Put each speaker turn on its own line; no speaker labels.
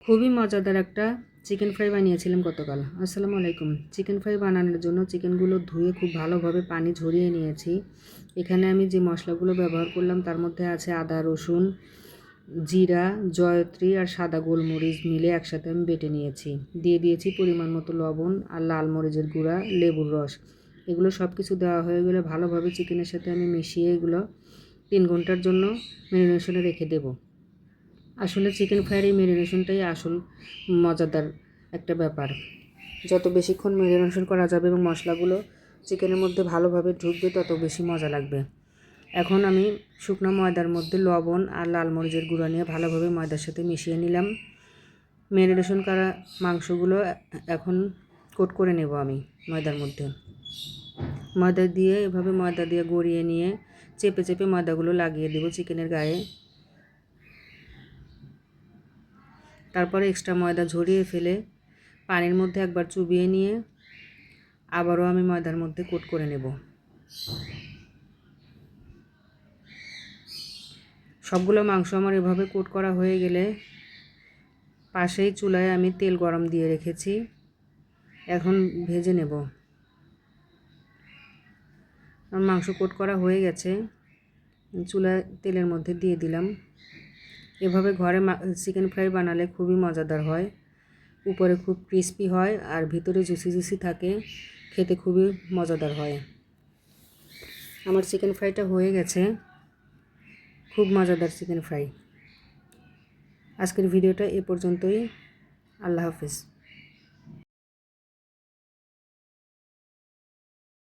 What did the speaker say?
খুবই মজাদার একটা চিকেন ফ্রাই বানিয়েছিলাম গতকাল। আসসালামু আলাইকুম। চিকেন ফ্রাই বানানোর জন্য চিকেনগুলো ধুয়ে খুব ভালোভাবে পানি ঝরিয়ে নিয়েছি। এখানে আমি যে মশলাগুলো ব্যবহার করলাম তার মধ্যে আছে আদা, রসুন, জিরা, জয়ত্রী আর সাদা গোলমরিচ মিলে একসাথে আমি বেটে নিয়েছি। দিয়ে দিয়েছি পরিমাণ মতো লবণ আর লাল মরিচের গুঁড়া, লেবুর রস। এগুলো সব কিছু দেওয়া হয়ে গেলে ভালোভাবে চিকেনের সাথে আমি মিশিয়ে এগুলো 3 ঘন্টার জন্য ম্যারিনেশনে রেখে দেবো। আসলে চিকেন ফ্রাইয়ের এই ম্যারিনেশনটাই আসল মজাদার একটা ব্যাপার। যত বেশিক্ষণ ম্যারিনেশন করা যাবে এবং মশলাগুলো চিকেনের মধ্যে ভালোভাবে ঢুকবে তত বেশি মজা লাগবে। এখন আমি শুকনো ময়দার মধ্যে লবণ আর লাল মরিচের গুঁড়া নিয়ে ভালোভাবে ময়দার সাথে মিশিয়ে নিলাম। ম্যারিনেশন করা মাংসগুলো এখন কোট করে নেব আমি ময়দার মধ্যে। ময়দা দিয়ে এভাবে ময়দা দিয়ে গড়িয়ে নিয়ে চেপে চেপে ময়দাগুলো লাগিয়ে দেবো চিকেনের গায়ে। তারপরে এক্সট্রা ময়দা ঝরিয়ে ফেলে পানির মধ্যে একবার চুবিয়ে নিয়ে আবারও আমি ময়দার মধ্যে কোট করে নেব। সবগুলো মাংস আমার এভাবে কোট করা হয়ে গেলে পাশেই চুলায় আমি তেল গরম দিয়ে রেখেছি, এখন ভেজে নেব। আমার মাংস কোট করা হয়ে গেছে, চুলায় তেলের মধ্যে দিয়ে দিলাম। এভাবে ঘরে চিকেন ফ্রাই বানালে খুবই মজাদার হয়। উপরে খুব ক্রিস্পি হয় আর ভিতরে জুসি জুসি থাকে, খেতে খুবই মজাদার হয়। আমার চিকেন ফ্রাইটা হয়ে গেছে, খুব মজাদার চিকেন ফ্রাই। আজকের ভিডিওটা এ পর্যন্তই। আল্লাহ হাফেজ।